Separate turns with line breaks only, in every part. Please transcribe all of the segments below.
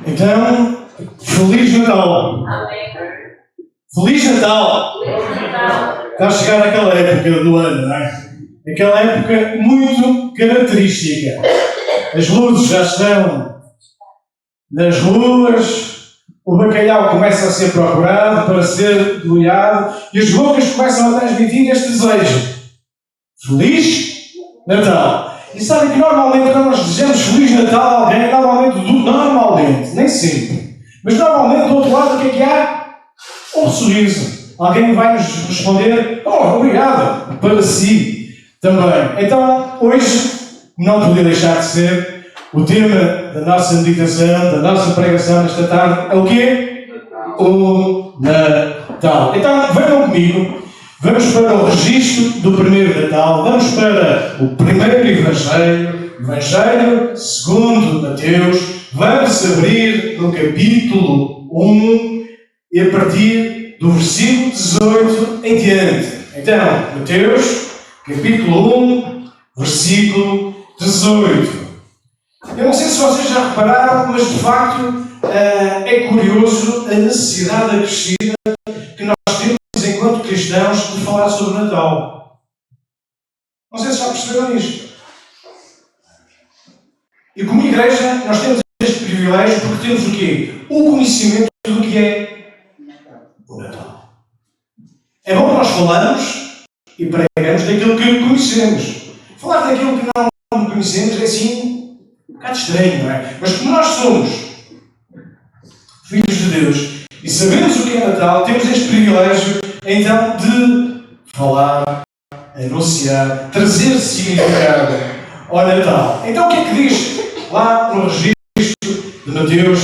Então, Feliz Natal! Feliz Natal! Está a chegar aquela época do ano, não é? Aquela época muito característica. As luzes já estão nas ruas, o bacalhau começa a ser procurado para ser degolhado e as bocas começam a transmitir este desejo. Feliz Natal! E sabem que normalmente quando nós desejamos Feliz Natal a alguém, normalmente, nem sempre, mas normalmente do outro lado o que há? Um sorriso. Alguém vai nos responder, obrigado, para si também. Então, hoje, não podia deixar de ser, o tema da nossa meditação, da nossa pregação nesta tarde, é o quê? O Natal. Então, venham comigo, vamos para o registro do primeiro Natal, vamos para o primeiro Evangelho segundo Mateus, vamos abrir no capítulo 1 e a partir do versículo 18 em diante. Então, Mateus, capítulo 1, versículo 18. Eu não sei se vocês já repararam, mas de facto é curioso a necessidade acrescida que nós temos enquanto cristãos de falar sobre o Natal. Não sei se já perceberam isto. E como igreja nós temos este privilégio porque temos o quê? O conhecimento do que é o Natal. É bom que nós falamos e pregamos daquilo que conhecemos. Falar daquilo que não conhecemos é assim um bocado estranho, não é? Mas como nós somos filhos de Deus e sabemos o que é Natal, temos este privilégio então de falar, anunciar, trazer significado ao Natal. Então o que é que diz lá no registro de Mateus,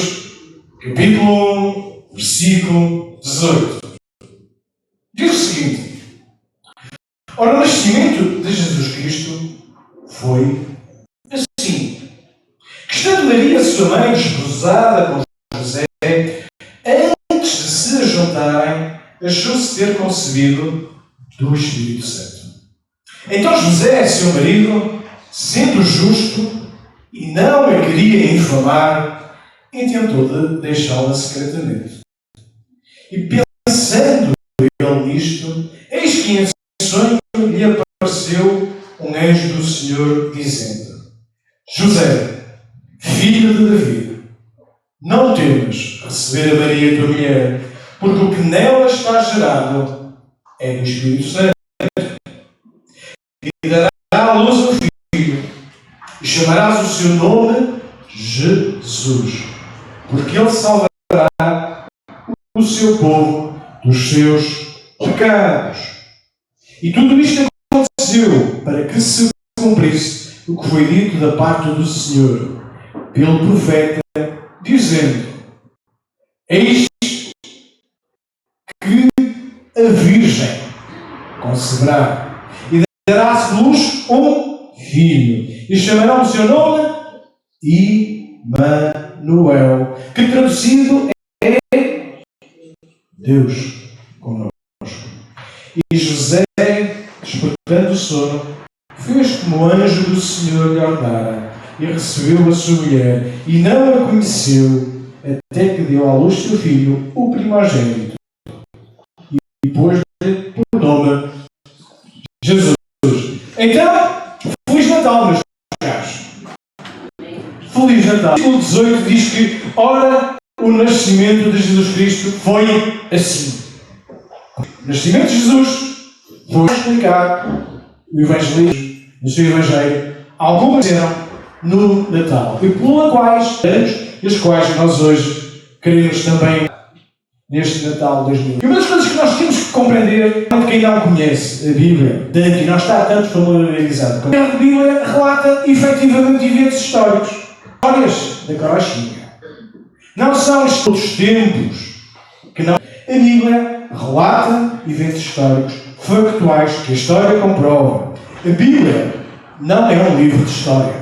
capítulo 1, versículo 18? Diz o seguinte: ora, o nascimento de Jesus Cristo foi assim. Que estando Maria, sua mãe, desposada com José, antes de se juntarem, achou-se ter concebido do Espírito Santo. Então José, seu marido, sendo justo e não a queria infamar, intentou de deixá-la secretamente. E pensando ele nisto, eis que em sonho lhe apareceu um anjo do Senhor, dizendo: José, filho de Davi, não temas receber a Maria, tua mulher, porque o que nela está gerado é do Espírito Santo. E dará à luz um filho, e chamarás o seu nome Jesus, porque ele salvará o seu povo dos seus pecados. E tudo isto aconteceu para que se cumprisse o que foi dito da parte do Senhor pelo profeta, dizendo: eis que a Virgem conceberá e dará-se luz um filho, e chamará o seu nome Emanuel, que traduzido é Deus conosco. E José, despertando o sono, fez como o anjo do Senhor lhe ordenara, e recebeu a sua mulher, e não a conheceu, até que deu à luz seu filho, o primogênito, e pôs-lhe por nome Jesus. Então, Feliz Natal, meus caros. Feliz Natal. O 18 diz que, ora, o nascimento de Jesus Cristo foi assim. O nascimento de Jesus foi explicar o Evangelho, no seu Evangelho, algumas eram no Natal, e pelas quais nós hoje queremos também neste Natal 2000. E uma das coisas que nós temos que compreender, quem não conhece a Bíblia, daqui não está tanto familiarizado com a Bíblia, relata efetivamente eventos históricos, histórias da carochinha. Não são estes outros tempos que não. A Bíblia relata eventos históricos factuais que a história comprova. A Bíblia não é um livro de história,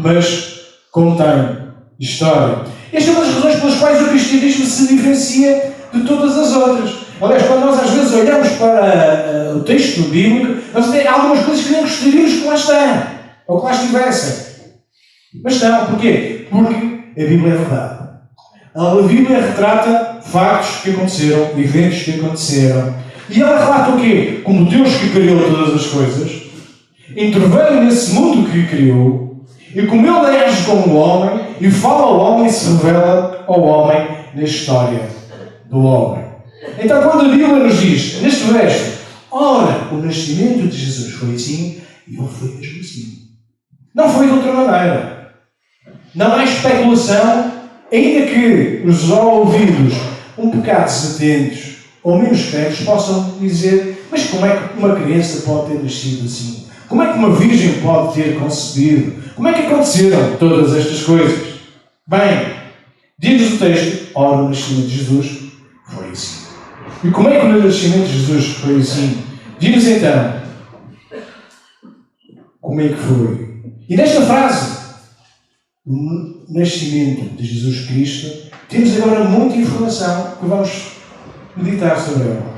mas contém história. Esta é uma das razões pelas quais o cristianismo se diferencia de todas as outras. Aliás, quando nós às vezes olhamos para o texto bíblico, nós temos algumas coisas que nem gostaríamos que lá estão, ou que lá estivessem. Mas estão. Porquê? Porque a Bíblia é verdade. A Bíblia retrata factos que aconteceram, eventos que aconteceram. E ela relata o quê? Como Deus que criou todas as coisas, interveio nesse mundo que criou, e como Ele age como homem, e fala ao homem e se revela ao homem na história do homem. Então, quando a Bíblia nos diz, neste verso, ora, o nascimento de Jesus foi assim, e Ele foi mesmo assim. Não foi de outra maneira. Não há especulação, ainda que os ouvidos um bocado desatentos ou menos crentes possam dizer, mas como é que uma criança pode ter nascido assim? Como é que uma virgem pode ter concebido? Como é que aconteceram todas estas coisas? Bem, diz o texto, ora, o nascimento de Jesus foi assim. E como é que o nascimento de Jesus foi assim? Diz então, como é que foi? E nesta frase, o nascimento de Jesus Cristo, temos agora muita informação que vamos meditar sobre ela.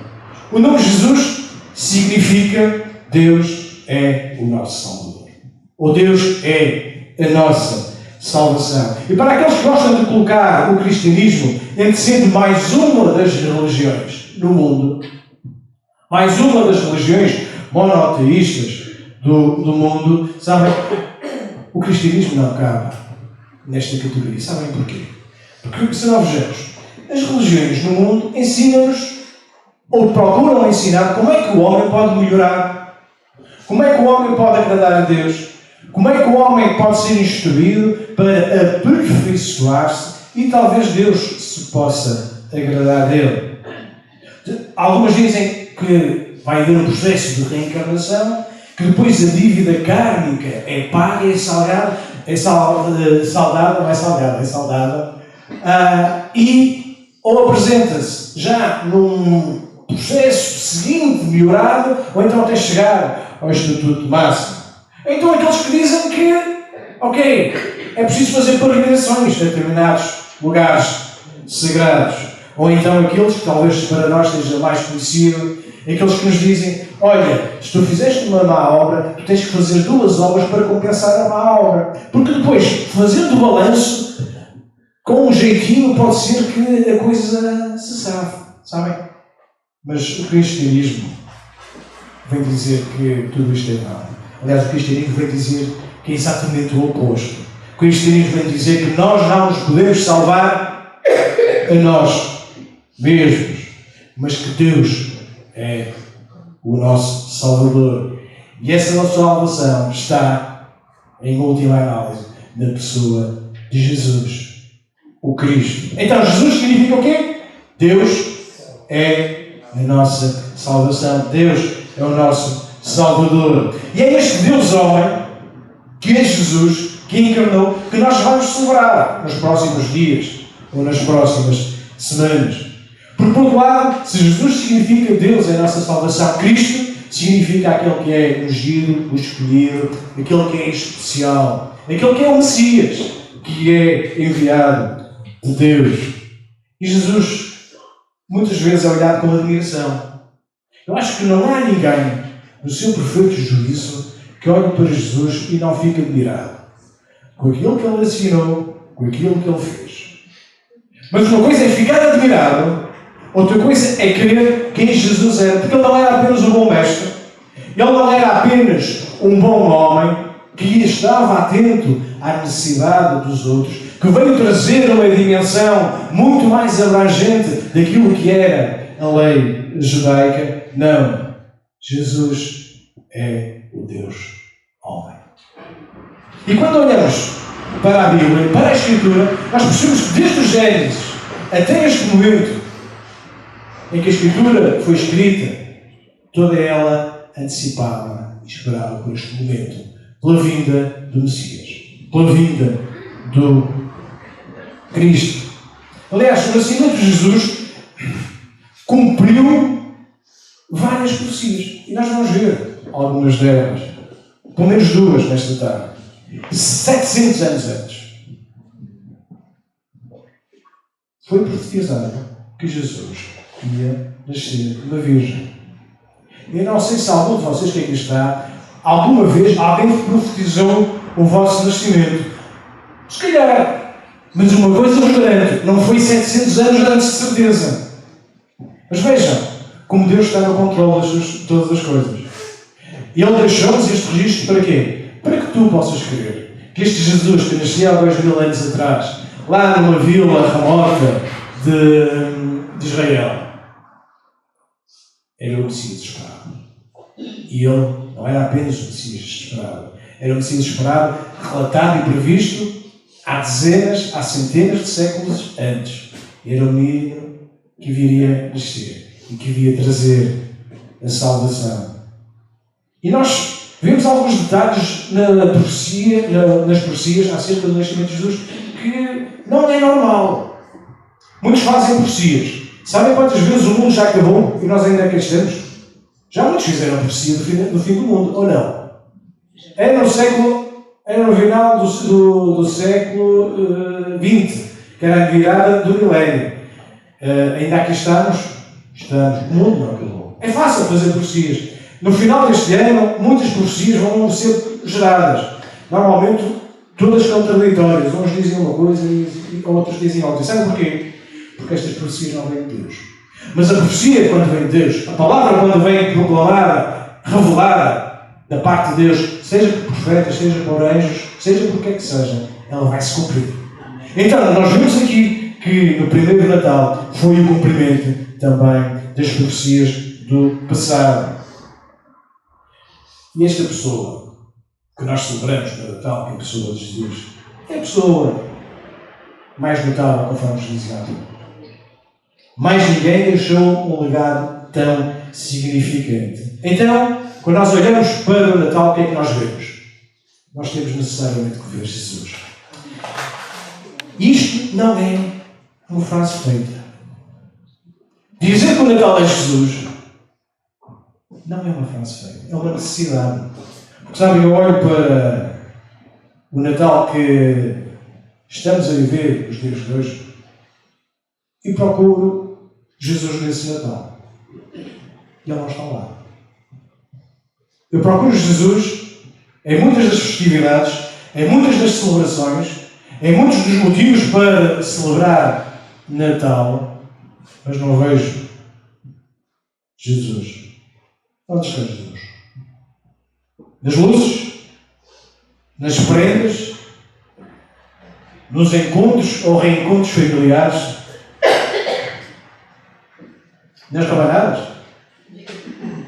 O nome Jesus significa Deus é o nosso Salvador. Ou Deus é a nossa salvação. E para aqueles que gostam de colocar o cristianismo entre sendo mais uma das religiões no mundo, mais uma das religiões monoteístas do mundo, sabem, o cristianismo não cabe nesta categoria. Sabem porquê? Porque, se nós vejamos, as religiões no mundo ensinam-nos, ou procuram ensinar, como é que o homem pode melhorar, como é que o homem pode agradar a Deus, como é que o homem pode ser instruído para aperfeiçoar-se e talvez Deus se possa agradar dele. Algumas dizem que vai haver um processo de reencarnação, que depois a dívida kármica é paga, é salgada, saudada, não é salgada, é saudada, e ou apresenta-se já num processo seguinte, melhorado, ou então até chegar ao estatuto máximo. Então aqueles que dizem que, ok, é preciso fazer peregrinações a determinados lugares sagrados, ou então aqueles que talvez para nós seja mais conhecido, aqueles que nos dizem, olha, se tu fizeste uma má obra, tu tens que fazer 2 obras para compensar a má obra. Porque depois, fazendo o balanço, com um jeitinho, pode ser que a coisa se sabe, sabem? Mas o cristianismo vem dizer que tudo isto é mal. Aliás, o cristianismo vem dizer que é exatamente o oposto. O cristianismo vem dizer que nós não nos podemos salvar a nós mesmos, mas que Deus é o nosso Salvador. E essa nossa salvação está, em última análise, na pessoa de Jesus, o Cristo. Então, Jesus significa o quê? Deus é a nossa salvação. Deus é o nosso Salvador. E é este Deus homem, que é Jesus, que encarnou, que nós vamos celebrar nos próximos dias ou nas próximas semanas. Porque, por outro lado, se Jesus significa Deus é a nossa salvação, Cristo significa aquele que é ungido, o escolhido, aquele que é especial, aquele que é o Messias, que é enviado de Deus. E Jesus muitas vezes é olhado com admiração. Eu acho que não há ninguém no seu perfeito juízo que olhe para Jesus e não fique admirado com aquilo que ele ensinou, com aquilo que ele fez. Mas uma coisa é ficar admirado, outra coisa é crer quem Jesus era, porque ele não era apenas um bom mestre, ele não era apenas um bom homem que estava atento à necessidade dos outros, que veio trazer uma dimensão muito mais abrangente daquilo que era a lei judaica. Não. Jesus é o Deus homem. E quando olhamos para a Bíblia, para a Escritura, nós percebemos que desde o Gênesis até este momento em que a Escritura foi escrita, toda ela antecipava e esperava por este momento, pela vinda do Messias, pela vinda do Cristo. Aliás, o nascimento de Jesus cumpriu várias profecias. E nós vamos ver algumas delas. Pelo menos 2 nesta tarde. 700 anos antes. Foi profetizado que Jesus ia nascer de uma virgem. Eu não sei se algum de vocês que aqui está, alguma vez alguém profetizou o vosso nascimento. Se calhar Mas uma coisa vos garanto, não foi 700 anos antes de certeza. Mas vejam, como Deus está no controle de todas as coisas. E Ele deixou-nos este registro para quê? Para que tu possas crer que este Jesus que nasceu há 2000 anos atrás, lá numa vila remota de Israel, era o Messias esperado. E Ele não era apenas o Messias esperado, era o Messias esperado, relatado e previsto há dezenas, há centenas de séculos antes. Era o menino que viria nascer e que viria trazer a salvação. E nós vemos alguns detalhes nas profecias acerca do nascimento de Jesus que não é normal. Muitos fazem profecias. Sabem quantas vezes o mundo já acabou e nós ainda aqui estamos? Já muitos fizeram a profecia do fim do mundo, ou não? Era no final do século XX, que era a virada do milénio. Ainda aqui estamos. O mundo não acabou. É fácil fazer profecias. No final deste ano, muitas profecias vão ser geradas. Normalmente, todas contraditórias. Uns dizem uma coisa e outros dizem outra. Sabe porquê? Porque estas profecias não vêm de Deus. Mas a profecia, quando vem de Deus, a palavra, quando vem proclamada, revelada da parte de Deus, seja por profetas, seja por anjos, seja por que é que seja, ela vai se cumprir. Então, nós vemos aqui que no primeiro Natal foi o cumprimento também das profecias do passado. E esta pessoa que nós celebramos no Natal, que é a pessoa de Jesus, é a pessoa mais notável, conforme nos dizia há pouco. Mais ninguém deixou um legado tão significante. Então, quando nós olhamos para o Natal, o que é que nós vemos? Nós temos necessariamente que ver Jesus. Isto não é uma frase feita. Dizer que o Natal é Jesus não é uma frase feita. É uma necessidade. Porque, sabem, eu olho para o Natal que estamos a viver nos dias de hoje e procuro Jesus nesse Natal. E Ele não está lá. Eu procuro Jesus em muitas das festividades, em muitas das celebrações, em muitos dos motivos para celebrar Natal, mas não vejo Jesus. Onde está Jesus? Nas luzes? Nas prendas? Nos encontros ou reencontros familiares? Nas rabanadas?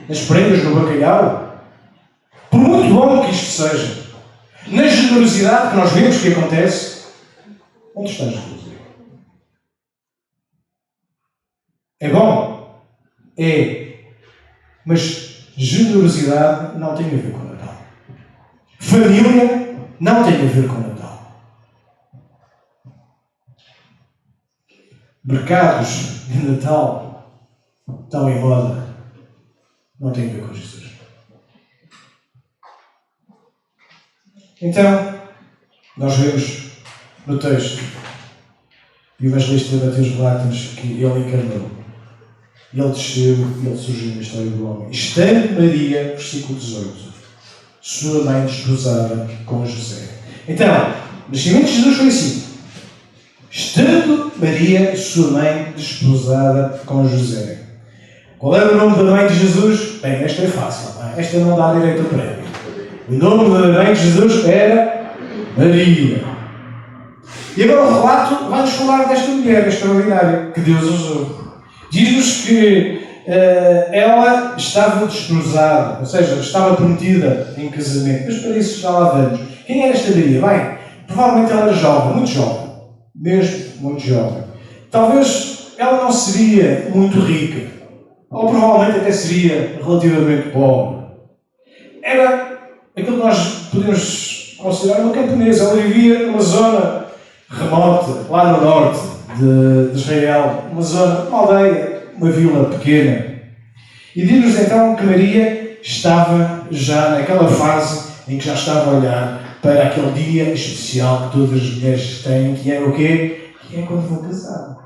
Nas prendas no bacalhau? Por muito bom que isto seja, na generosidade que nós vemos que acontece, onde está Jesus? É bom? É. Mas generosidade não tem a ver com o Natal. Família não tem a ver com o Natal. Mercados de Natal estão em moda, não tem a ver com Jesus. Então, nós vemos no texto, e o evangelista Mateus relata-nos que ele encarnou, ele desceu e ele surgiu na história do homem. Estando Maria, versículo 18, sua mãe desposada com José. Então, o nascimento de Jesus foi assim. Estando Maria, sua mãe, desposada com José. Qual era o nome da mãe de Jesus? Bem, esta é fácil. Esta não dá direito a prémio. O nome da mãe de Jesus era Maria. E agora o relato vai-nos falar desta mulher extraordinária que Deus usou. Diz-nos que ela estava desposada, ou seja, estava prometida em casamento. Mas para isso já lá vamos. Quem era esta Maria? Bem, provavelmente ela era jovem, muito jovem. Mesmo muito jovem. Talvez ela não seria muito rica. Ou provavelmente até seria relativamente pobre. Era aquilo que nós podemos considerar uma camponesa. Ela vivia numa zona remota, lá no norte de Israel. Uma aldeia, uma vila pequena. E diz-nos então que Maria estava já naquela fase em que já estava a olhar para aquele dia especial que todas as mulheres têm, que é o quê? Que é quando vão casar.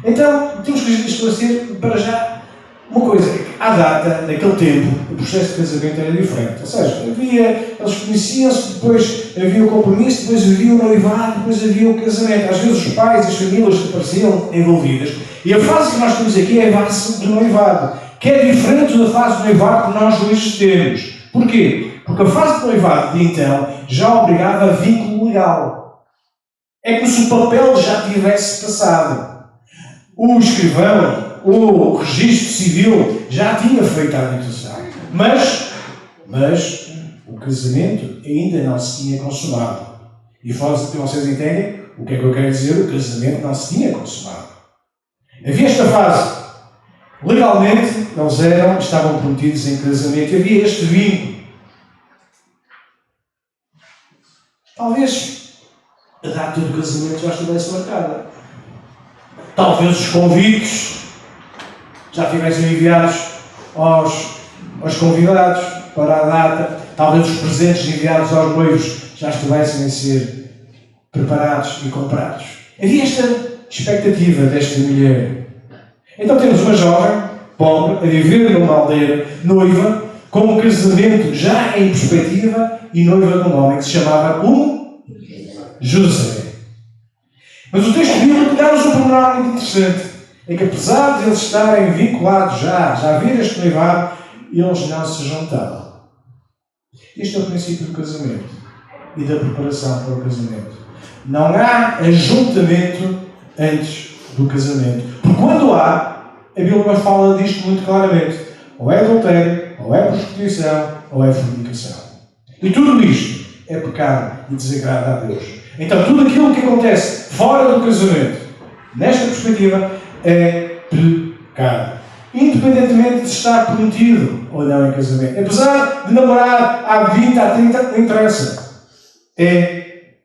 Então, temos que esclarecer para já
Uma coisa, à data, naquele tempo, o processo de casamento era diferente. Ou seja, eles conheciam-se, depois havia o compromisso, depois havia o noivado, depois havia o casamento. Às vezes os pais e as famílias apareciam envolvidas. E a fase que nós temos aqui é a fase do noivado, que é diferente da fase do noivado que nós hoje temos. Porquê? Porque a fase do noivado de então já obrigava a vínculo legal. É como se o papel já tivesse passado. O escrivão, o registro civil já tinha feito a anotação. Mas o casamento ainda não se tinha consumado. E vocês entendem o que é que eu quero dizer? O casamento não se tinha consumado. Havia esta fase. Legalmente, eles estavam prometidos em casamento. Havia este vínculo. Talvez a data do casamento já estivesse marcada. Talvez os convites já tivessem enviados aos convidados para a data. Talvez os presentes enviados aos noivos já estivessem a ser preparados e comprados. Havia esta expectativa desta mulher. Então temos uma jovem, pobre, a viver numa aldeia noiva, com um casamento já em perspectiva e noiva de um homem que se chamava José. Mas o texto bíblico dá-nos um pormenor muito interessante. É que apesar de eles estarem vinculados já haver este noivado, eles não se juntaram. Este é o princípio do casamento e da preparação para o casamento. Não há ajuntamento antes do casamento. Porque quando há, a Bíblia fala disto muito claramente. Ou é adultério, ou é prostituição, ou é fornicação. E tudo isto é pecado e desagrada a Deus. Então tudo aquilo que acontece fora do casamento, nesta perspectiva, é pecado. Independentemente de estar prometido ou não em casamento. Apesar de namorar há 20, há 30, não interessa.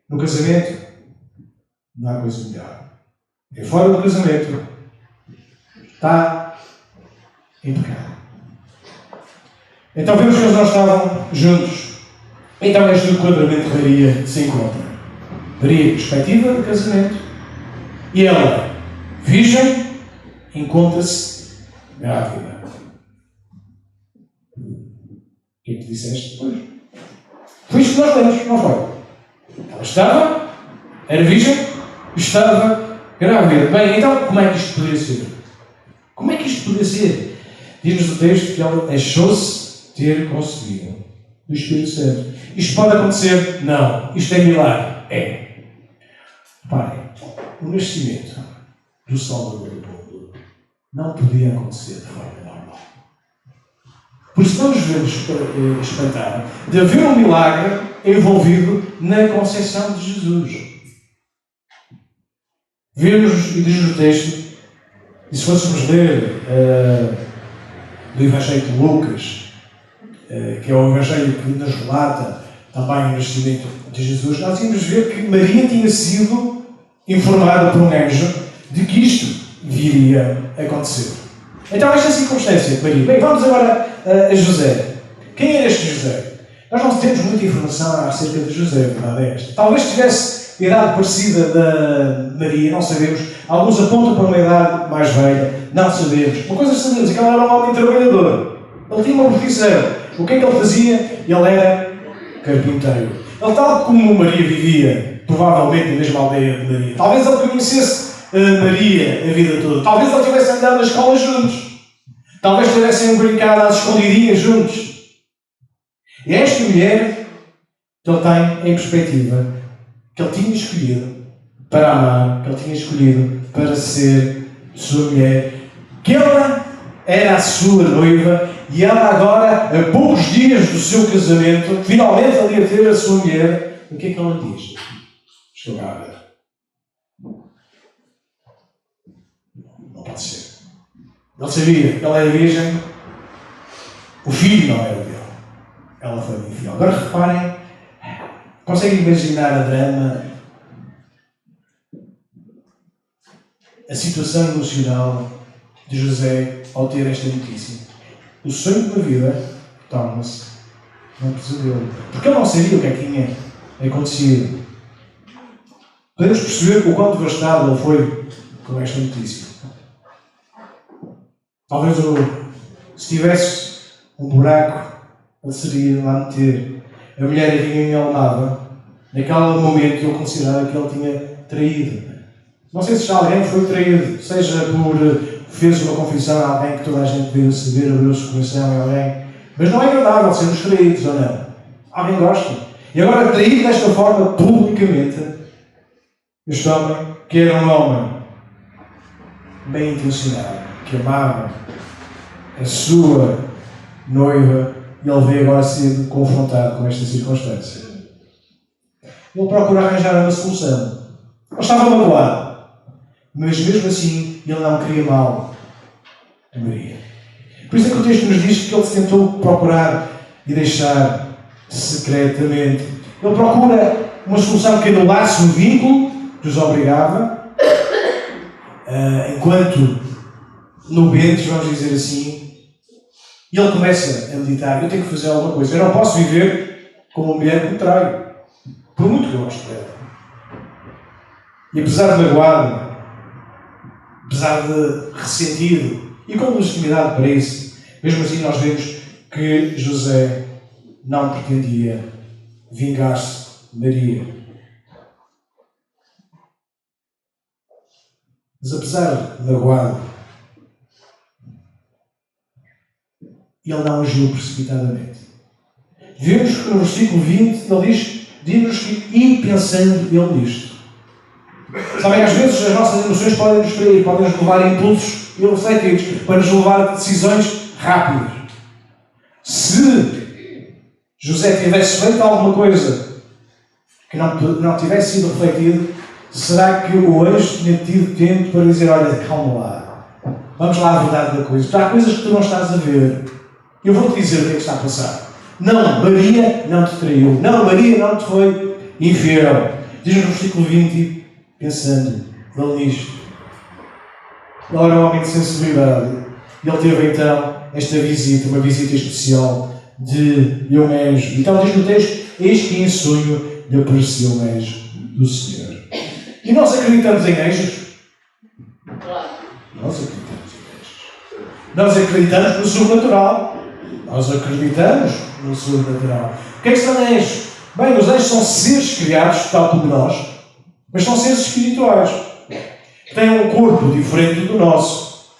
No casamento, não há coisa melhor. É fora do casamento. Está em pecado. Então vemos que eles não estavam juntos. Então este enquadramento de Maria se encontra. Maria, perspectiva do casamento. E ela, virgem, encontra-se grávida. O que é que tu disseste depois? Foi isto que nós lemos, não foi? Ela era virgem, estava grávida. Bem, então como é que isto poderia ser? Como é que isto poderia ser? Diz-nos o texto que ela achou-se ter concebido do Espírito Santo. Isto pode acontecer? Não. Isto é milagre? É. Reparem, o nascimento do Salvador do mundo não podia acontecer de forma normal. Por isso não nos devemos espantar de haver um milagre envolvido na concepção de Jesus. Vemos, e diz o texto, e se fôssemos ler do Evangelho de Lucas, que é o Evangelho que nos relata também o nascimento de Jesus, nós íamos ver que Maria tinha sido informada por um anjo de que isto viria a acontecer. Então, esta circunstância de Maria. Bem, vamos agora a José. Quem era este José? Nós não temos muita informação acerca de José, a verdade é esta. Talvez tivesse idade parecida da Maria, não sabemos. Alguns apontam para uma idade mais velha, não sabemos. Uma coisa sabemos, é que ele era um homem trabalhador. Ele tinha uma profissão. O que é que ele fazia? Ele era carpinteiro. Ele, tal como Maria vivia, provavelmente na mesma aldeia de Maria. Talvez ele conhecesse Maria a vida toda. Talvez ele tivesse andado na escola juntos. Talvez tivessem brincado às escondidinhas juntos. E é esta mulher que ele tem em perspectiva, que ele tinha escolhido para amar, que ele tinha escolhido para ser sua mulher, que ela era a sua noiva e ela agora, a poucos dias do seu casamento, finalmente ali a ter a sua mulher. O que é que ela diz? Estou grávida. Não pode ser. Ele sabia que ela era virgem, o filho não era dele. Ela foi infiel. Agora reparem, conseguem imaginar a drama, a situação emocional de José ao ter esta notícia. O sonho da vida torna-se um pesadelo. Porque ele não sabia o que é que tinha acontecido. Podemos perceber o quão devastado ele foi com esta notícia. Talvez se tivesse um buraco, ele seria lá meter. A mulher vinha e almava. Naquele momento ele considerava que ele tinha traído. Não sei se já alguém foi traído, seja por fez uma confissão a alguém que toda a gente veio saber, abriu-se o coração a alguém. Mas não é agradável sermos traídos, ou não? Alguém gosta? E agora traído desta forma, publicamente, este homem, que era um homem bem intencionado, que amava a sua noiva, e ele veio agora ser confrontado com esta circunstância. Ele procura arranjar uma solução. Ele estava magoado, mas mesmo assim ele não queria mal a Maria. Por isso é que o texto nos diz que ele se tentou procurar e deixar secretamente. Ele procura uma solução que anulasse o vínculo que os obrigava, enquanto nubentes, vamos dizer assim, e ele começa a meditar: eu tenho que fazer alguma coisa, eu não posso viver como uma mulher que me trai, por muito que eu gosto dela. E apesar de magoado, apesar de ressentido e com legitimidade para isso, mesmo assim nós vemos que José não pretendia vingar-se de Maria. Mas apesar de magoado, ele não agiu precipitadamente. Vemos que no versículo 20 ele diz-nos que ir pensando ele nisto. Sabem, às vezes as nossas emoções podem nos trair, podem nos levar a impulsos irrefletidos, para nos levar a decisões rápidas. Se José tivesse feito alguma coisa que não tivesse sido refletido, será que o anjo tinha tido tempo para dizer: olha, calma lá, vamos lá à verdade da coisa, porque há coisas que tu não estás a ver, eu vou-te dizer o que é que está a passar. Não, Maria não te traiu, não, Maria não te foi infiel. Diz no versículo 20, pensando ele nisto. Ele era um homem de sensibilidade. Ele teve então esta visita, uma visita especial de um anjo. Então diz no texto: eis que em sonho lhe apareceu um anjo do Senhor. E nós acreditamos em anjos? Nós acreditamos em anjos. Nós acreditamos no sobrenatural. Nós acreditamos no sobrenatural. O que é que são anjos? Bem, os anjos são seres criados, tal como nós, mas são seres espirituais, que têm um corpo diferente do nosso.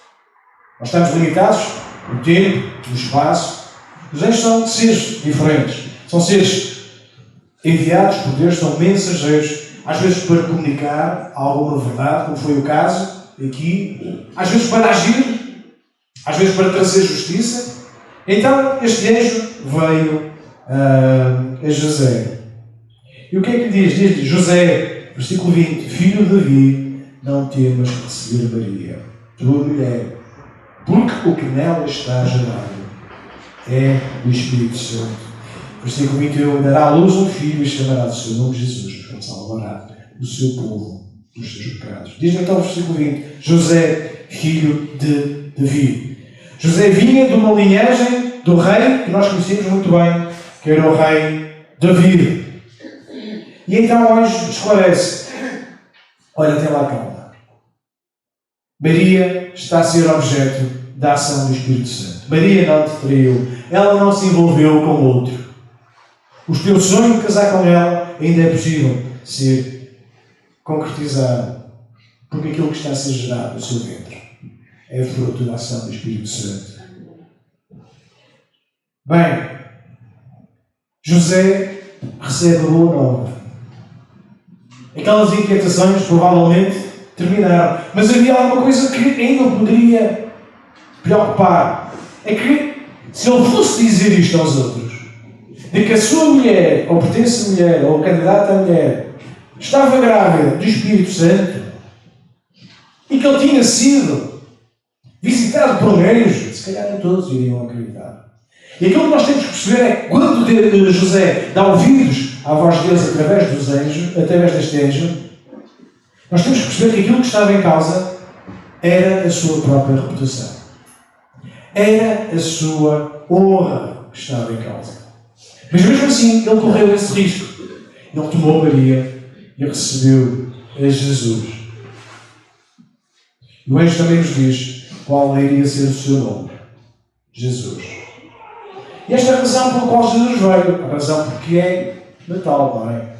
Nós estamos limitados no tempo, no espaço. Os anjos são seres diferentes. São seres enviados por Deus, são mensageiros, às vezes para comunicar alguma verdade, como foi o caso aqui, às vezes para agir, às vezes para trazer justiça. Então este anjo veio a José. E o que é que diz? Diz-lhe: José, versículo 20, filho de Davi, não temas receber Maria, tua mulher, porque o que nela está gerado é o Espírito Santo. Versículo 21, dará à luz um filho e chamará do seu nome Jesus, porque salvará o seu povo dos seus pecados. Diz-me então o versículo 20, José, filho de Davi. José vinha de uma linhagem do rei que nós conhecemos muito bem, que era o rei Davi. E então o anjo esclarece: olha, tem lá calma. Maria está a ser objeto da ação do Espírito Santo. Maria não te traiu. Ela não se envolveu com outro. O teu sonho de casar com ela ainda é possível ser concretizado, porque aquilo que está a ser gerado no seu ventre é fruto da ação do Espírito Santo. Bem, José recebe a boa nova. Aquelas inquietações provavelmente terminaram, mas havia alguma coisa que ainda o poderia preocupar. É que se ele fosse dizer isto aos outros, de que a sua mulher, ou pertence a mulher, ou candidata a mulher, estava grávida do Espírito Santo e que ele tinha sido visitado por um anjo, se calhar nem todos iriam acreditar. E aquilo que nós temos que perceber é que quando José dá ouvidos à voz de Deus através dos anjos, através deste anjo, nós temos que perceber que aquilo que estava em causa era a sua própria reputação. Era a sua honra que estava em causa. Mas mesmo assim, ele correu esse risco. Ele tomou Maria e recebeu a Jesus. E o anjo também nos diz qual iria ser o seu nome. Jesus. E esta é a razão pela qual Jesus veio. A razão porque é Natal, não é?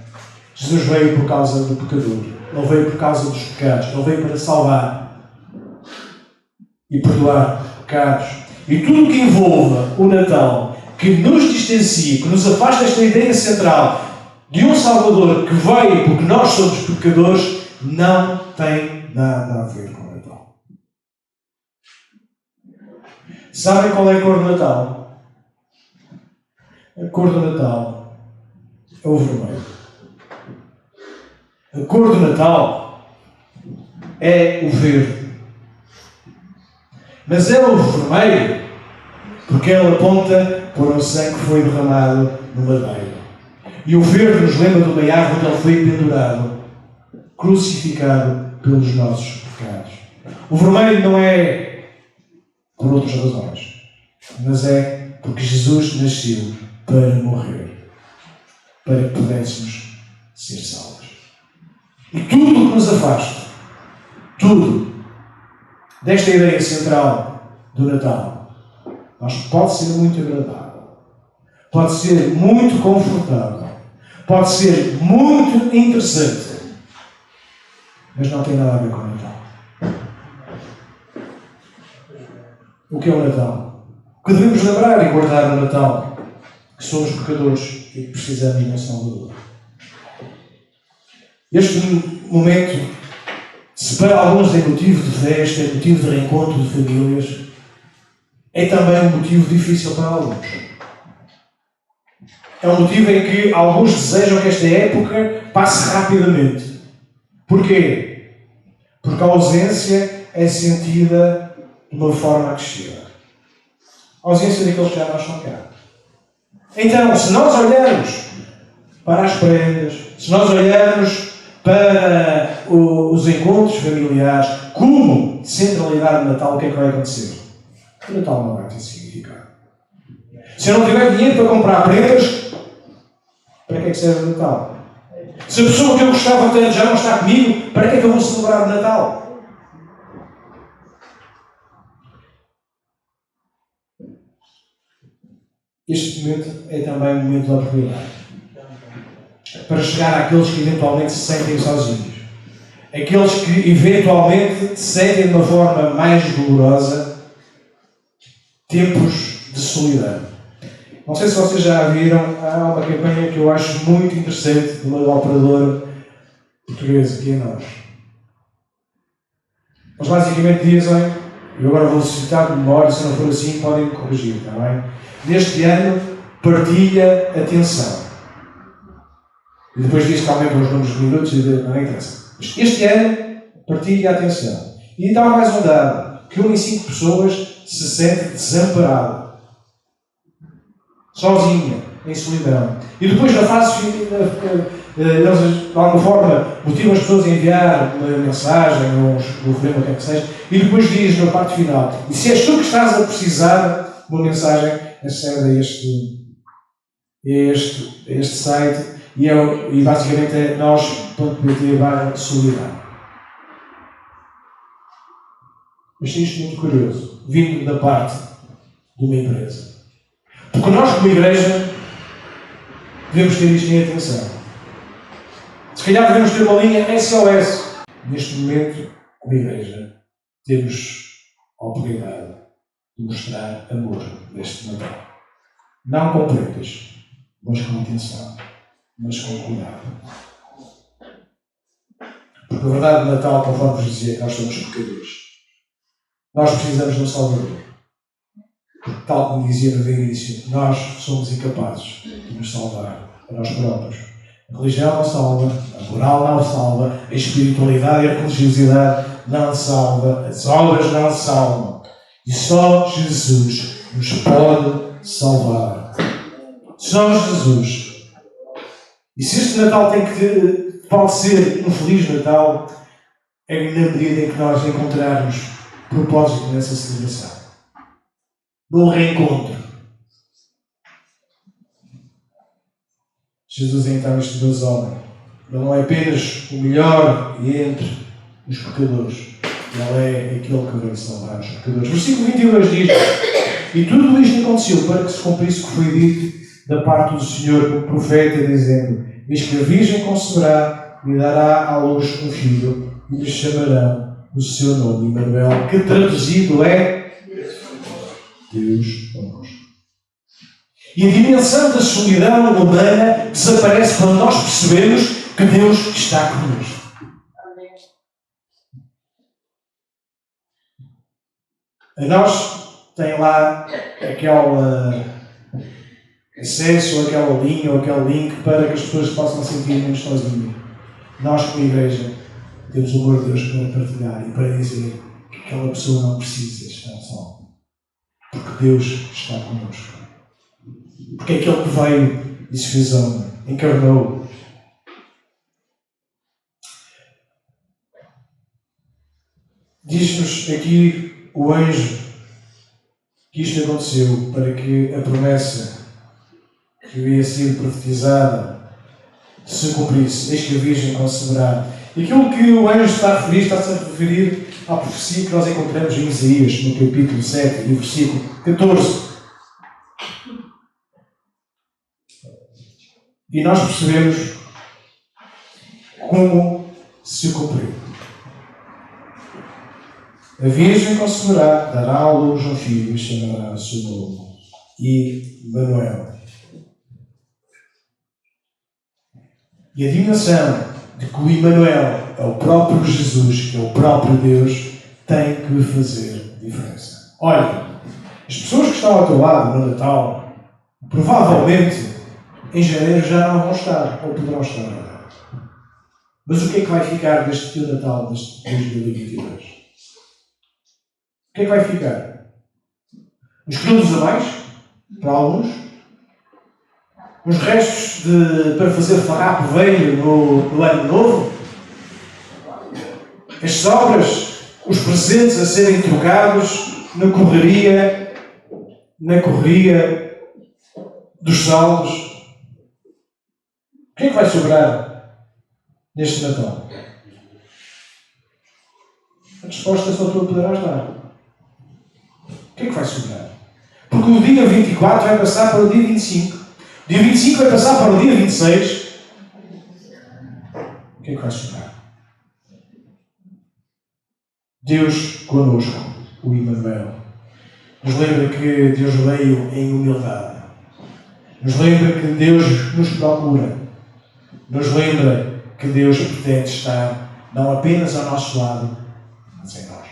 Jesus veio por causa do pecador. Ele veio por causa dos pecados. Ele veio para salvar e perdoar pecados. E tudo o que envolva o Natal, que nos distancia, que nos afasta desta ideia central de um Salvador que veio porque nós somos pecadores, não tem nada a ver com o Natal. Sabem qual é a cor do Natal? A cor do Natal é o vermelho. A cor do Natal é o verde. Mas é o vermelho porque ele aponta para um sangue que foi derramado no madeiro. E o verde nos lembra de uma árvore onde ele foi pendurado, crucificado pelos nossos pecados. O vermelho não é por outras razões, mas é porque Jesus nasceu para morrer, para que pudéssemos ser salvos. E tudo o que nos afasta, tudo, desta ideia central do Natal, pode ser muito agradável, pode ser muito confortável, pode ser muito interessante, mas não tem nada a ver com o Natal. O que é o Natal? O que devemos lembrar e guardar no Natal? Que somos pecadores e que precisamos de um Salvador. Este momento, se para alguns é motivo de festa, é motivo de reencontro de famílias, é também um motivo difícil para alguns. É um motivo em que alguns desejam que esta época passe rapidamente. Porquê? Porque a ausência é sentida de uma forma acrescida. A ausência daqueles que já não estão cá. Então, se nós olharmos para as prendas, se nós olharmos para os encontros familiares como centralidade do Natal, o que é que vai acontecer? O Natal não vai ter significado. Se eu não tiver dinheiro para comprar prendas, para que é que serve o Natal? Se a pessoa que eu gostava tanto já não está comigo, para que é que eu vou celebrar o Natal? Este momento é também um momento de oportunidade para chegar àqueles que eventualmente se sentem sozinhos. Aqueles que eventualmente se sentem de uma forma mais dolorosa tempos de solidão. Não sei se vocês já viram, há uma campanha que eu acho muito interessante de uma operadora portuguesa, que é nós. Eles basicamente dizem, e agora vou citar de memória, se não for assim podem me corrigir, está bem? Neste ano, partilha atenção. E depois diz que aumenta os números de minutos e não interessa. Mas este ano, partilha atenção. E dá mais um dado, que 1 em 5 pessoas se sente desamparado. Sozinha, em solidão. E depois na fase final, eles de alguma forma motivam as pessoas a enviar uma mensagem ou um problema, o que é que seja, e depois diz na parte final, e se és tu que estás a precisar de uma mensagem, acede a este site e basicamente é nós.pt/solidão. Achei isto muito curioso, vindo da parte de uma empresa. Porque nós, como igreja, devemos ter isto em atenção. Se calhar devemos ter uma linha SOS. Neste momento, como igreja, temos a oportunidade de mostrar amor neste Natal. Não com prendas, mas com atenção, mas com cuidado. Porque a verdade do Natal, conforme vos dizia, nós somos pecadores. Nós precisamos de um Salvador. Porque, tal como dizia no início, nós somos incapazes de nos salvar a nós próprios. A religião não salva, a moral não salva, a espiritualidade e a religiosidade não salva, as obras não salvam. E só Jesus nos pode salvar. Só Jesus. E se este Natal pode ser um Feliz Natal, é na medida em que nós encontrarmos propósito nessa celebração. No reencontro. Jesus é então este Deus homem. Ele não é apenas o melhor entre os pecadores. Ele é aquele que veio salvar os pecadores. Versículo 22 diz: E tudo isto aconteceu para que se cumprisse o que foi dito da parte do Senhor como profeta, dizendo: eis que a Virgem conceberá e dará à luz um filho, e lhe chamarão o seu nome Emanuel, que traduzido é Deus connosco. E a dimensão da solidão humana desaparece quando nós percebemos que Deus está connosco. A nós tem lá aquele acesso, ou aquela linha, ou aquele link para que as pessoas possam sentir menos sozinhas. Nós, como igreja, temos o amor de Deus para partilhar e para dizer que aquela pessoa não precisa estar só. Porque Deus está connosco. Porque é aquele que veio e se fez homem, encarnou. Diz-nos aqui o anjo que isto aconteceu para que a promessa que havia sido profetizada se cumprisse. Eis que a Virgem conceberá. E aquilo que o anjo está-se a referir à profecia que nós encontramos em Isaías, no capítulo 7, e versículo 14. E nós percebemos como se cumpriu. A Virgem conceberá, dará à luz um filho e chamará o seu nome Emanuel. E a dimensão de que o Emanuel é o próprio Jesus, que é o próprio Deus, tem que fazer diferença. Olha, as pessoas que estão ao teu lado no Natal, provavelmente em janeiro já não vão estar, ou poderão estar. Mas o que é que vai ficar deste teu Natal, deste 2022? O que é que vai ficar? Uns quilos a mais, para alguns. Uns restos para fazer farrapo velho no ano novo. As sobras, os presentes a serem trocados na correria dos saldos. O que é que vai sobrar neste Natal? A resposta só tu a poderás dar. O que é que vai sobrar? Porque o dia 24 vai passar para o dia 25. O dia 25 vai passar para o dia 26. O que é que vai sobrar? Deus connosco, o Emanuel. Nos lembra que Deus veio em humildade. Nos lembra que Deus nos procura. Nos lembra que Deus pretende estar não apenas ao nosso lado, mas em nós.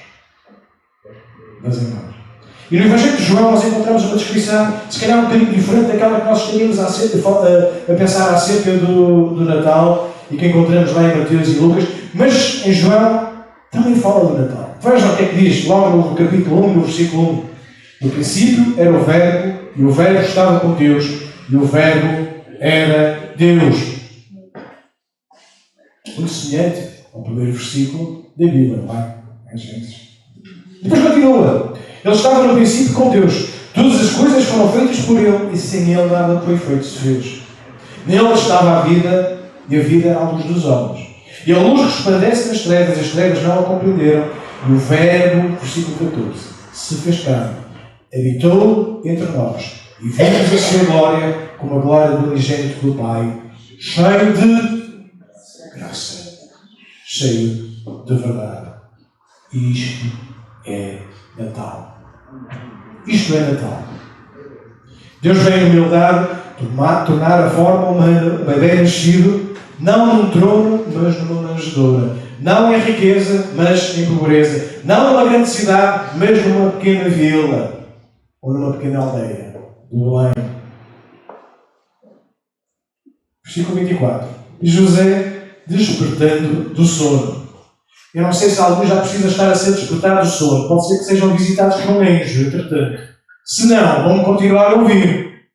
E no Evangelho de João nós encontramos uma descrição, se calhar um bocadinho diferente daquela que nós estaríamos a pensar acerca do Natal e que encontramos lá em Mateus e Lucas, mas em João também fala do Natal. Vejam o que é que diz, logo no capítulo 1, no versículo 1. No princípio era o Verbo, e o Verbo estava com Deus, e o Verbo era Deus. Muito semelhante ao primeiro versículo da Bíblia, não é? Depois continua. Ele estava no princípio com Deus. Todas as coisas foram feitas por Ele, e sem Ele nada foi feito se fez. Nele estava a vida, e a vida era a luz dos homens. E a luz resplandece nas trevas, as trevas não a compreenderam. E o Verbo, versículo 14, se fez carne, habitou entre nós, e vimos a sua glória como a glória do unigênito do Pai, cheio de graça, cheio de verdade. E isto é Natal. Isto é Natal. Deus vem em humildade tornar a forma humana, o bebê nascido, não num trono, mas numa manjedoura. Não em riqueza, mas em pobreza. Não numa grande cidade, mas numa pequena vila. Ou numa pequena aldeia. Do Belém. Versículo 24. E José, despertando do sono. Eu não sei se alguns já precisam estar a ser despertados do sono. Pode ser que sejam visitados por um anjo, entretanto. Se não, vamos continuar a ouvir.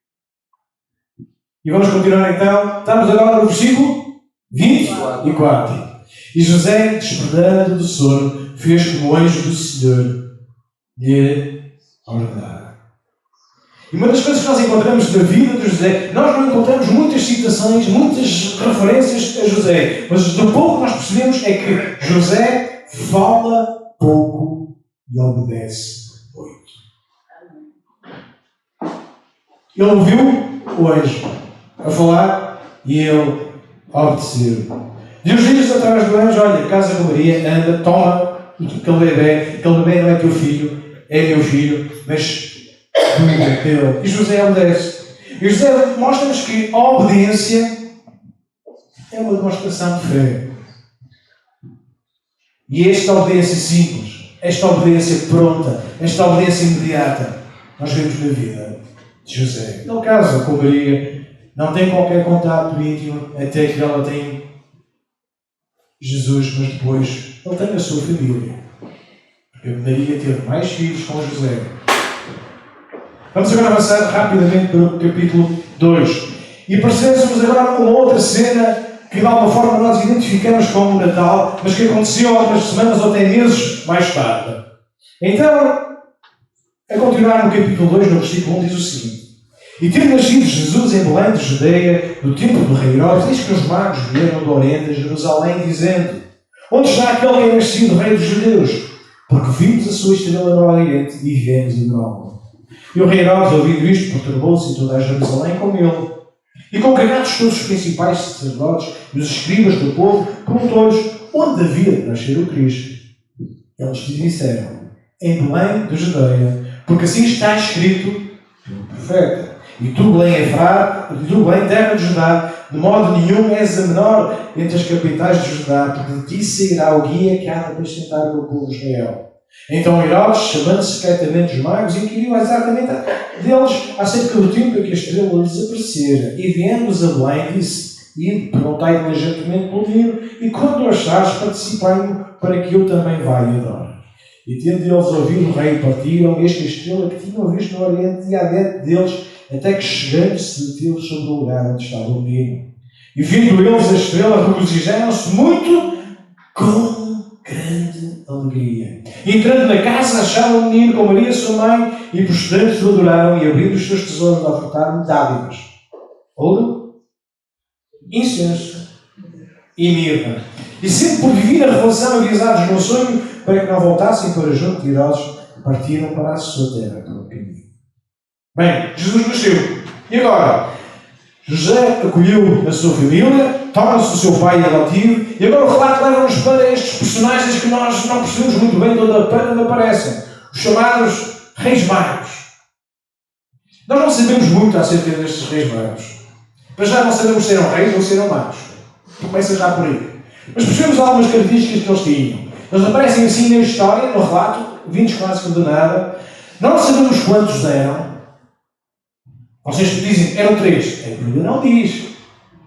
E vamos continuar então. Estamos agora no versículo 24. E José, despertando do sono, fez como o anjo do Senhor lhe ordenara. E uma das coisas que nós encontramos na vida de José, nós não encontramos muitas citações, muitas referências a José, mas do pouco que nós percebemos é que José fala pouco e obedece muito. Ele ouviu o anjo a falar e ele obedeceu. E os dias atrás do anjo, olha, casa com Maria, anda, toma aquele bebê não é teu filho, é meu filho, mas cuida dele. E José obedece. E José mostra-nos que a obediência é uma demonstração de fé. E esta obediência simples, esta obediência pronta, esta obediência imediata, nós vemos na vida de José. Ele casa com Maria, não tem qualquer contato íntimo, até que ela tem Jesus, mas depois ele tem a sua família. Porque Maria teve mais filhos com José. Vamos agora avançar rapidamente para o capítulo 2. E percebemos agora uma outra cena que de alguma forma nós identificamos com o Natal, mas que aconteceu algumas semanas ou até meses mais tarde. Então, a continuar no capítulo 2, no versículo 1, diz o seguinte: E tendo nascido Jesus em Belém de Judeia, no tempo do rei Herodes, eis que os magos vieram do Oriente a Jerusalém, dizendo: Onde está aquele que é nascido rei dos judeus? Porque vimos a sua estrela no Oriente e viemos adorá-lo. E o rei Herodes, ouvindo isto, perturbou-se e toda a Jerusalém com ele. E congregados todos os principais sacerdotes e os escribas do povo, perguntou-lhes onde havia de nascer o Cristo. Eles lhes disseram: Em Belém de Judeia, porque assim está escrito pelo profeta. E tu, Belém, terra de Judá, de modo nenhum és a menor entre as capitais de Judá, porque de ti sairá o guia que há de apacentar o povo de Israel. Então Herodes, chamando secretamente os magos, inquiriu exatamente deles acerca do tempo em que a estrela lhes aparecera. E viemos a Belém, disse: Ide, perguntai diligentemente pelo menino, e quando o achares, participai-mo, para que eu também vá e adore. E tendo eles ouvido o rei, partiram, eis que a estrela que tinham visto no Oriente ia adiante deles, até que chegando se deteve sobre o lugar onde estava o menino. E vendo eles a estrela, regozijaram-se muito com grande alegria. E entrando na casa, acharam o menino com Maria, sua mãe, e prostrando-se o adoraram, e abrindo os seus tesouros, ofertaram dádivas: ouro, incenso e mirra. E sempre por divina revelação avisados no sonho, para que não voltassem para junto de Herodes, partiram para a sua terra pelo caminho. Bem, Jesus nasceu. E agora? José acolheu a sua família, torna-se o seu pai adotivo, e agora o relato leva-nos para estes personagens que nós não percebemos muito bem de onde aparecem. Os chamados Reis Magos. Nós não sabemos muito acerca destes Reis Magos. Mas já não sabemos se eram reis ou se eram magos. Começa já por aí. Mas percebemos algumas características que eles tinham. Eles aparecem assim na história, no relato, vindos quase que do nada. Não sabemos quantos eram. Vocês dizem, eram 3. A Bíblia não diz.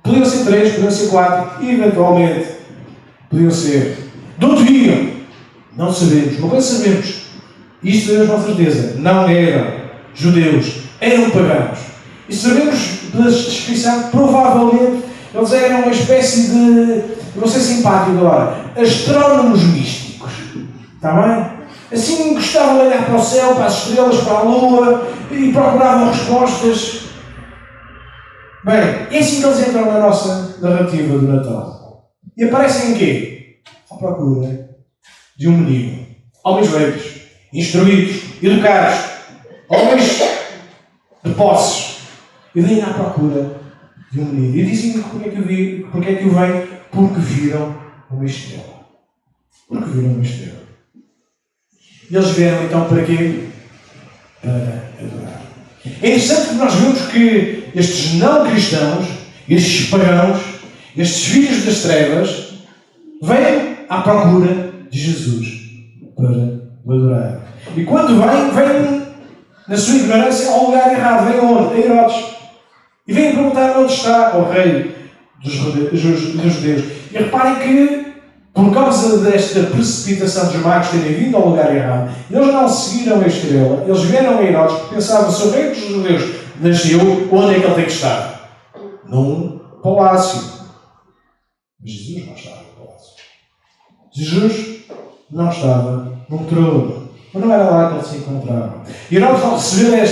Podiam ser 3, podiam ser 4. E eventualmente podiam ser. De onde vinham? Não sabemos. Uma coisa sabemos. Isto sabemos com certeza. Não eram judeus. Eram pagãos. E sabemos pela descrição, provavelmente, eles eram uma espécie de, não sei simpático agora, astrónomos místicos. Está bem? Assim gostavam de olhar para o céu, para as estrelas, para a lua, e procuravam respostas. Bem, é assim que eles entram na nossa narrativa do Natal. E aparecem em quê? À procura de um menino. Homens leves, instruídos, educados, homens de posses. E vêm à procura de um menino. E dizem-me porque é que o vêm? Porque viram uma estrela. Porque viram uma estrela. E eles vieram então para quê? Para adorar. É interessante que nós vemos que estes não cristãos, estes pagãos, estes filhos das trevas, vêm à procura de Jesus para o adorar. E quando vêm na sua ignorância ao lugar errado. Vêm aonde? A Herodes. E vêm perguntar onde está o rei dos judeus. E reparem que, por causa desta precipitação dos magos terem vindo ao lugar errado, eles não seguiram a estrela, eles vieram a Herodes porque pensavam: se o rei dos judeus nasceu, onde é que ele tem que estar? Num palácio. Mas Jesus não estava no palácio. Jesus não estava num trono. Mas não era lá que ele se encontrava. E Herodes, ao receber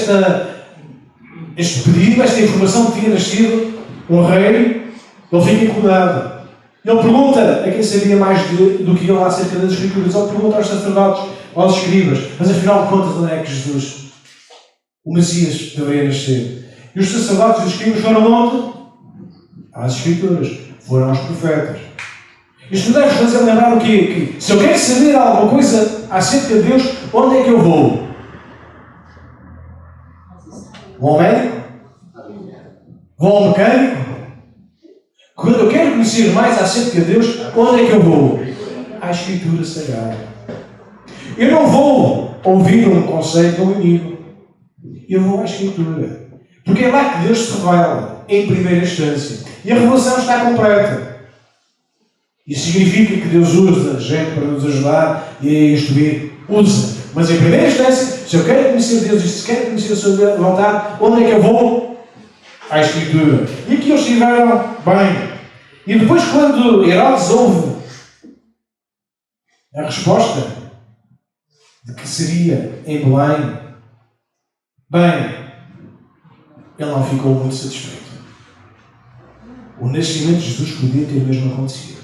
este pedido, esta informação que tinha nascido um rei, ele fica incomodado. Ele pergunta a quem sabia mais do que ele acerca das Escrituras. Ele pergunta aos sacerdotes, aos escribas: mas afinal de contas, onde é que Jesus, o Messias, deveria nascer? E os sacerdotes e os escribas foram onde? Às Escrituras. Foram aos profetas. Isto deve fazer lembrar o quê? Que se eu quero saber alguma coisa acerca de Deus, onde é que eu vou? Vou ao médico? Vou ao mecânico? Quando eu quero conhecer mais acerca de Deus, onde é que eu vou? À Escritura Sagrada. Eu não vou ouvir um conceito de um amigo. Eu vou à Escritura. Porque é lá que Deus se revela, em primeira instância. E a revelação está completa. Isso significa que Deus usa gente para nos ajudar e a instruir. Usa. Mas em primeira instância, se eu quero conhecer Deus e se quero conhecer a sua vontade, onde é que eu vou? À Escritura. E aqui eles estiveram bem. E depois, quando Herodes ouve a resposta de que seria em Belém, bem, ele não ficou muito satisfeito. O nascimento de Jesus podia ter mesmo acontecido.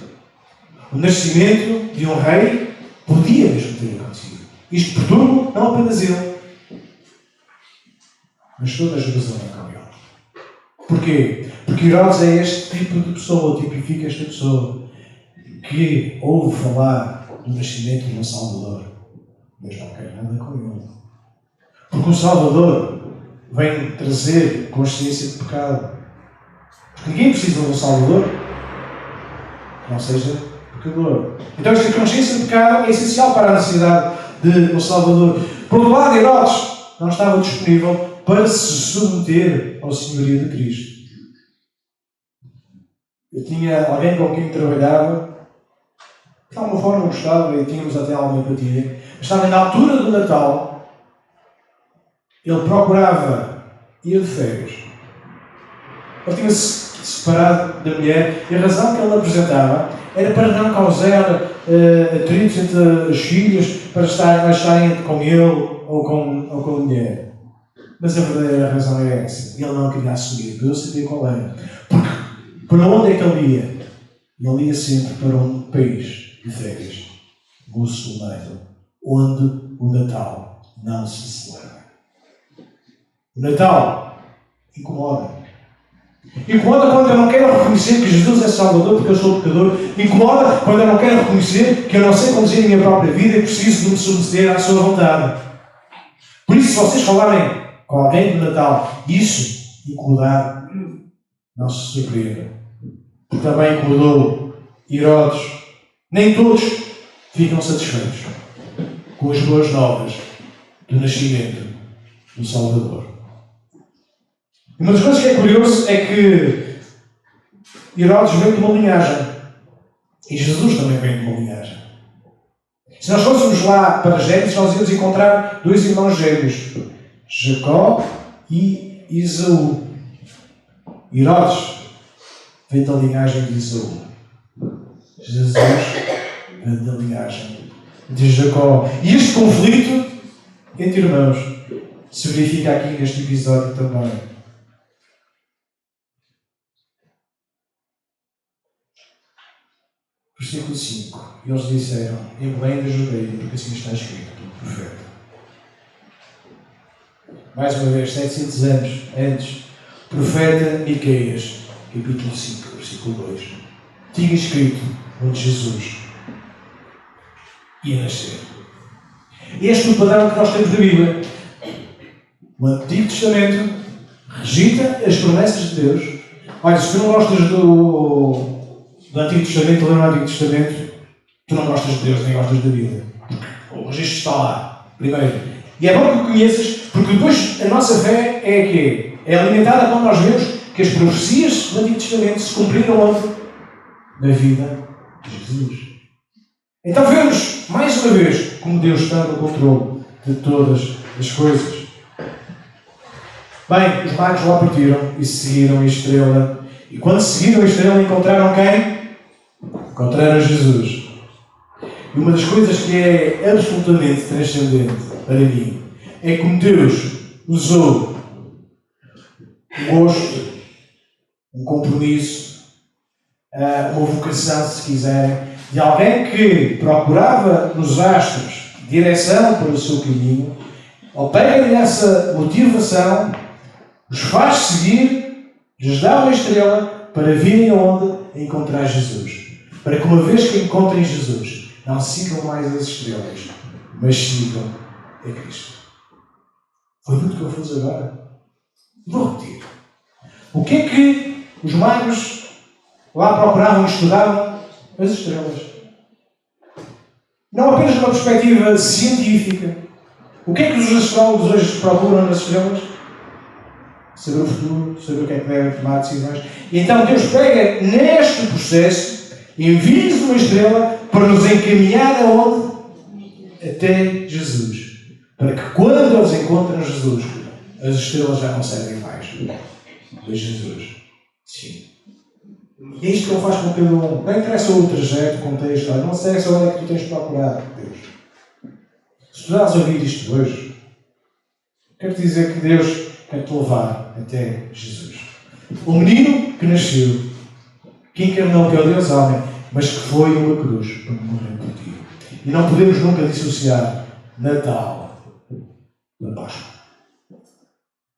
O nascimento de um rei podia mesmo ter acontecido. Isto por tudo, não apenas ele, mas toda a Jerusalém com ele. Porquê? Porque Herodes é este tipo de pessoa, tipifica esta pessoa que ouve falar do nascimento de um Salvador, mas não quer nada com ele. Porque o Salvador vem trazer consciência de pecado. Porque ninguém precisa de um Salvador que não seja pecador. Então esta consciência de pecado é essencial para a necessidade de um Salvador. Por outro lado, Herodes não estava disponível para se submeter ao senhorio de Cristo. Eu tinha alguém com quem trabalhava, de alguma forma gostava e tínhamos até alguma empatia. Estava na altura do Natal, ele procurava ir de férias. Ele tinha-se separado da mulher e a razão que ele apresentava era para não causar atritos entre os filhos, para estarem com ele ou com a mulher. Mas a verdadeira razão é essa. Ele não queria assumir. Eu sabia qual era. Porque para onde é que ele ia? Ele ia sempre para um país de férias muçulmano, onde o Natal não se celebra. O Natal incomoda. Incomoda quando eu não quero reconhecer que Jesus é Salvador porque eu sou pecador. Incomoda quando eu não quero reconhecer que eu não sei conduzir a minha própria vida e preciso de me submeter à sua vontade. Por isso, se vocês falarem com alguém do Natal, isso incomodar, não se surpreenda. Porque também incomodou Herodes. Nem todos ficam satisfeitos com as boas novas do nascimento do Salvador. Uma das coisas que é curioso é que Herodes vem de uma linhagem. E Jesus também vem de uma linhagem. Se nós fôssemos lá para Gênesis, nós íamos encontrar dois irmãos gêmeos, Jacó e Esaú. Herodes vem da linhagem de Esaú. Jesus vem da linhagem de Jacó. E este conflito entre irmãos se verifica aqui neste episódio também. Versículo 5. E eles disseram, em Belém da Judeia, porque assim está escrito pelo profeta. Mais uma vez, 700 anos antes, profeta Miqueias, capítulo 5, versículo 2, tinha escrito onde Jesus ia nascer. Este é o padrão que nós temos da Bíblia. O Antigo Testamento rejeita as promessas de Deus. Olha, se tu não gostas do Antigo Testamento, ler o Antigo Testamento, tu não gostas de Deus, nem gostas da Bíblia. O registro está lá, primeiro. E é bom que o conheças, porque depois a nossa fé é quê? É alimentada quando nós vemos que as profecias do Antigo Testamento se cumpriram onde? Na vida de Jesus. Então vemos, mais uma vez, como Deus está no controle de todas as coisas. Bem, os magos lá partiram e seguiram a estrela. E quando seguiram a estrela, encontraram quem? Encontraram Jesus. E uma das coisas que é absolutamente transcendente para mim é como Deus usou um gosto, um compromisso, uma vocação, se quiserem, de alguém que procurava nos astros direção para o seu caminho. Ele pega nessa motivação os faz seguir, lhes dá uma estrela para virem aonde encontrar Jesus. Para que uma vez que encontrem Jesus, não sigam mais as estrelas, mas sigam a Cristo. Foi muito que eu fiz agora. Vou repetir. O que é que os magos lá procuravam e estudavam? As estrelas. Não apenas numa perspectiva científica. O que é que os astrólogos hoje procuram nas estrelas? Saber o futuro, saber o que é que devem tomar decisões. E então Deus pega neste processo, envia-nos uma estrela para nos encaminhar aonde? Até Jesus. Para que quando eles encontram Jesus, as estrelas já não servem mais. De Jesus. Sim. E é isto que ele faz com cada um. Não interessa o trajeto, o contexto, não interessa onde é que tu tens procurado Deus. Se tu estás a ouvir isto hoje, quero te dizer que Deus quer te levar até Jesus. O menino que nasceu, que encarnou que é o Deus homem, mas que foi uma cruz para morrer por ti. E não podemos nunca dissociar Natal da Páscoa.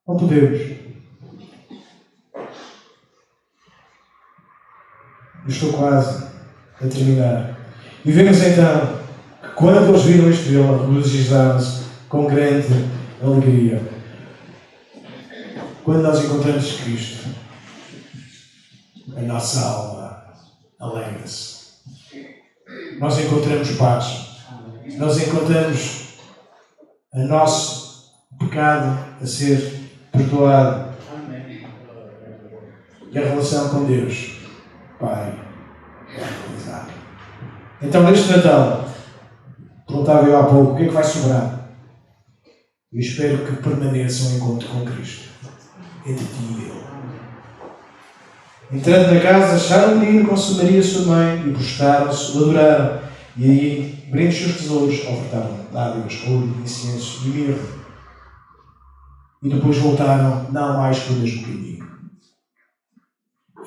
Não podemos. Eu estou quase a terminar. E vemos então que quando eles viram a estrela, regozijaram-se com grande alegria. Quando nós encontramos Cristo, a nossa alma alegra-se. Nós encontramos paz. Nós encontramos o nosso pecado a ser perdoado. E a relação com Deus, Pai, é realizada. Então, neste Natal, perguntava eu há pouco, o que é que vai sobrar? Eu espero que permaneça um encontro com Cristo, entre ti e Ele. Entrando na casa, acharam o menino com sua Maria, sua mãe, e prostraram-se, o adoraram. E aí, abrindo os seus tesouros, ofertaram dádivas, ouro, incenso e mirra. E depois voltaram, não mais pelo mesmo caminho.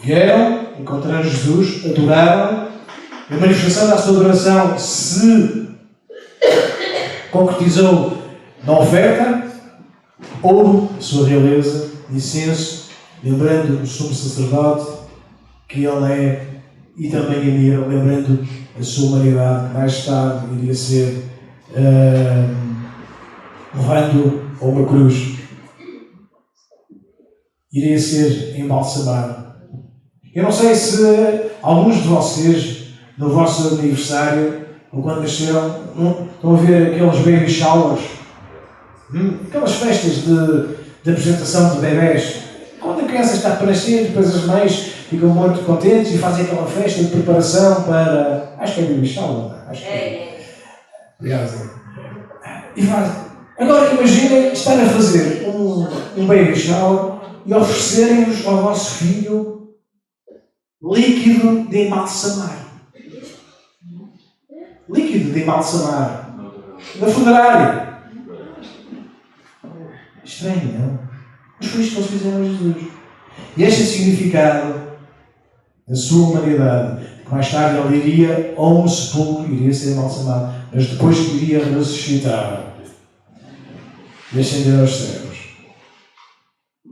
Vieram, encontraram Jesus, adoraram. A manifestação da sua adoração se concretizou na oferta, ouro, a sua realeza, incenso, lembrando o sumo sacerdote que ele é, e também a mirra, lembrando a sua humanidade, que mais tarde iria ser levando a uma cruz, iria ser embalsamado. Eu não sei se alguns de vocês, no vosso aniversário, ou quando nasceram, estão a ver aqueles baby showers, aquelas festas de apresentação de bebés. Quando a criança está para nascer, depois as mães ficam muito contentes e fazem aquela festa de preparação para... Acho que é baby shower, acho que é. Obrigado. E faz. Agora imaginem estar a fazer um baby shower e oferecerem-nos ao vosso filho líquido de embalsamar. Líquido de embalsamar. Da funerária. Estranho, não? Mas foi isto que eles fizeram a Jesus. E este é o significado da sua humanidade. Que mais tarde ele iria a um sepulcro, iria ser embalsamado, mas depois iria ressuscitar e ascender aos céus.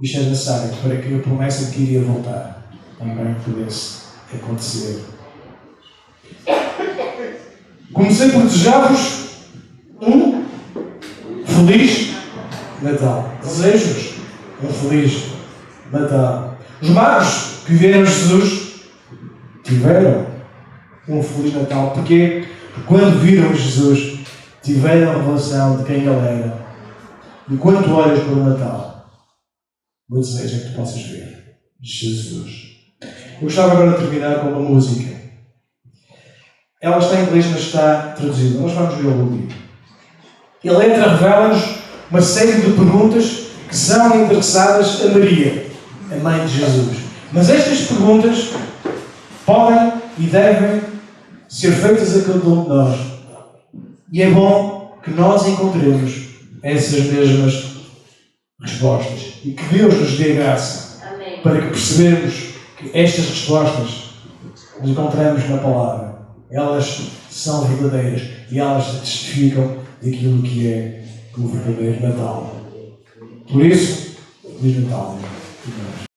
Isto é necessário para que a promessa de que iria voltar também pudesse acontecer. Comecei por desejar-vos um feliz Natal. Desejo-vos um feliz Natal. Os magos que vieram a Jesus tiveram um feliz Natal. Porquê? Porque quando viram Jesus, tiveram a revelação de quem ele era. E quando tu olhas para o Natal, o meu desejo é que tu possas ver Jesus. Eu gostava agora de terminar com uma música. Ela está em inglês, mas está traduzida. Nós vamos ver o vídeo. A letra revela-nos uma série de perguntas que são endereçadas a Maria, a mãe de Jesus. Mas estas perguntas podem e devem ser feitas a cada um de nós. E é bom que nós encontremos essas mesmas respostas. E que Deus nos dê graça. Amém. Para que percebamos que estas respostas que encontramos na palavra, elas são verdadeiras e elas testificam daquilo que é o verdadeiro Natal. Por isso, Feliz Natal.